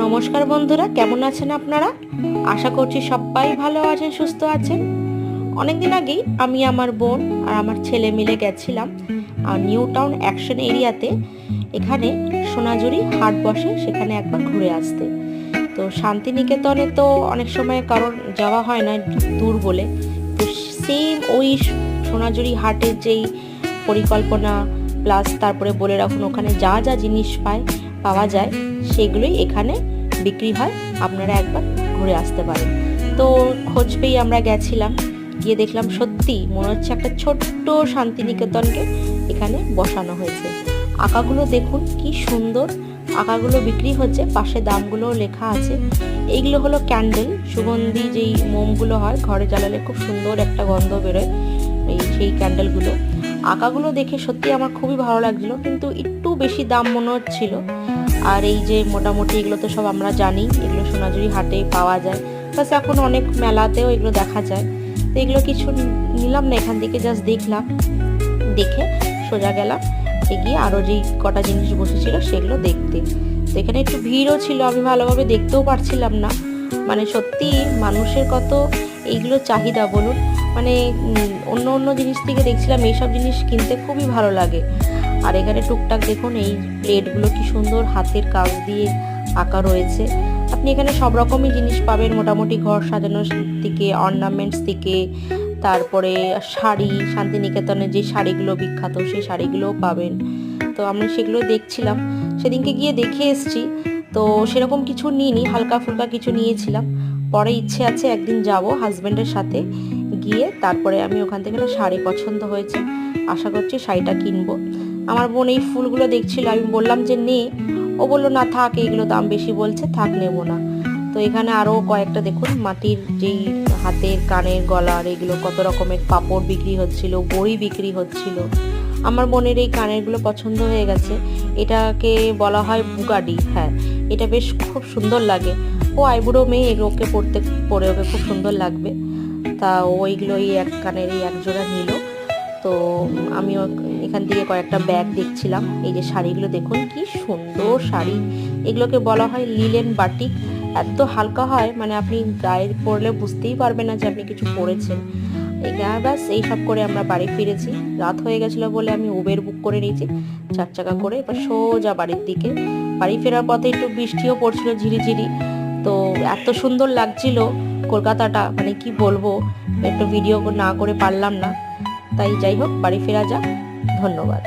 নমস্কার বন্ধুরা, কেমন আছেন আপনারা? আশা করছি সবাই ভালো আছেন, সুস্থ আছেন। অনেকদিন আগেই আমি, আমার বোন আর আমার ছেলে মিলে গেছিলাম আর নিউ টাউন অ্যাকশন এরিয়াতে। এখানে সোনাঝুরি হাট বসে, সেখানে একবার ঘুরে আসতে। তো শান্তিনিকেতনে তো অনেক সময় কারণ যাওয়া হয় না, দূর বলে। তো সেম ওই সোনাঝুরি হাটের যেই পরিকল্পনা প্লাস তারপরে বলে রাখুন ওখানে যা যা জিনিস পাওয়া যায় সেগুলোই এখানে বিক্রি হয়। আপনারা একবার ঘুরে আসতে পারেন। তো খোঁজ পেয়ে আমরা গেছিলাম, গিয়ে দেখলাম সত্যি মনে হচ্ছে একটা ছোট্ট শান্তিনিকেতনকে এখানে বসানো হয়েছে। আঁকাগুলো দেখুন কি সুন্দর, আঁকাগুলো বিক্রি হচ্ছে, পাশে দামগুলো লেখা আছে। এইগুলো হলো ক্যান্ডেল, সুগন্ধি যেই মোমগুলো হয় ঘরে জ্বালালে খুব সুন্দর একটা গন্ধ বেরোয়, সেই ক্যান্ডেলগুলো। আঁকাগুলো দেখে সত্যি আমার খুবই ভালো লাগছিল, কিন্তু একটু বেশি দাম মনে হচ্ছিল। আর এই যে মোটামুটি এগুলো তো সব আমরা জানি, এগুলো সোনাঝুরি হাটে পাওয়া যায়, প্লাস এখন অনেক মেলাতেও এগুলো দেখা যায়। তো এগুলো কিছু নিলাম না, এখান থেকে জাস্ট দেখলাম, দেখে সোজা গেলাম এগিয়ে আরও যেই কটা জিনিস বসেছিল সেগুলো দেখতে। তো এখানে একটু ভিড়ও ছিল, আমি ভালোভাবে দেখতেও পারছিলাম না। মানে সত্যি মানুষের কত এইগুলো চাহিদা বলুন। মানে অন্য অন্য জিনিস থেকে দেখছিলাম এইসব জিনিস কিনতে খুবই ভালো লাগে। আর এখানে টুকটাক দেখুন এই প্লেটগুলো কি সুন্দর হাতের কাজ দিয়ে আঁকা রয়েছে। আপনি এখানে সব রকমই জিনিস পাবেন, মোটামুটি ঘর সাজানোর থেকে অর্নামেন্টস থেকে, তারপরে শাড়ি, শান্তিনিকেতনের যে শাড়িগুলো বিখ্যাত সেই শাড়িগুলোও পাবেন। তো আমি সেগুলো দেখছিলাম, সেদিনকে গিয়ে দেখে এসছি। তো সেরকম কিছু নিইনি, হালকা ফুলকা কিছু নিয়েছিলাম। পরে ইচ্ছে আছে একদিন যাব হাজব্যান্ডের সাথে, গিয়ে তারপরে আমি ওখান থেকে একটা শাড়ি পছন্দ হয়েছে, আশা করছি শাড়িটা কিনবো। আমার বোন এই ফুলগুলো দেখছিল, আমি বললাম যে নে, ও বললো না থাক, এইগুলো দাম বেশি বলছে, থাক নেবো না। তো এখানে আরও কয়েকটা দেখুন মাটির যেই হাতের কানের গলার, এগুলো কত রকমের পাপড় বিক্রি হচ্ছিল, বড়ি বিক্রি হচ্ছিল। আমার বোনের এই কানেরগুলো পছন্দ হয়ে গেছে, এটাকে বলা হয় বুগাডি। হ্যাঁ, এটা বেশ খুব সুন্দর লাগে। ও আইবুড়ো মেয়ে, ওকে পরে ওকে খুব সুন্দর লাগবে। তা ওইগুলো এই এক কানের এই এক জোড়া নিল। তো আমিও এখান থেকে কয়েকটা ব্যাগ দেখছিলাম। এই যে শাড়িগুলো দেখুন কি সুন্দর শাড়ি, এগুলোকে বলা হয় লিলেন বাটিক। এত হালকা হয়, মানে আপনি গায়ে পরলে বুঝতেই পারবেন না যে আপনি কিছু পরেছেন। এই ব্যাস এইসব করে আমরা বাড়ি ফিরেছি। রাত হয়ে গেছিলো বলে আমি উবের বুক করে নিয়েছি 4 চাকা করে। এবার সোজা বাড়ির দিকে। বাড়ি ফেরার পথে একটু বৃষ্টিও পড়ছিল ঝিরিঝিরি। তো এত সুন্দর লাগছিল কলকাতাটা, মানে কি বলবো, একটু ভিডিও না করে পারলাম না। তাই যাই হোক, বাড়ি ফেরা যাক। ধন্যবাদ।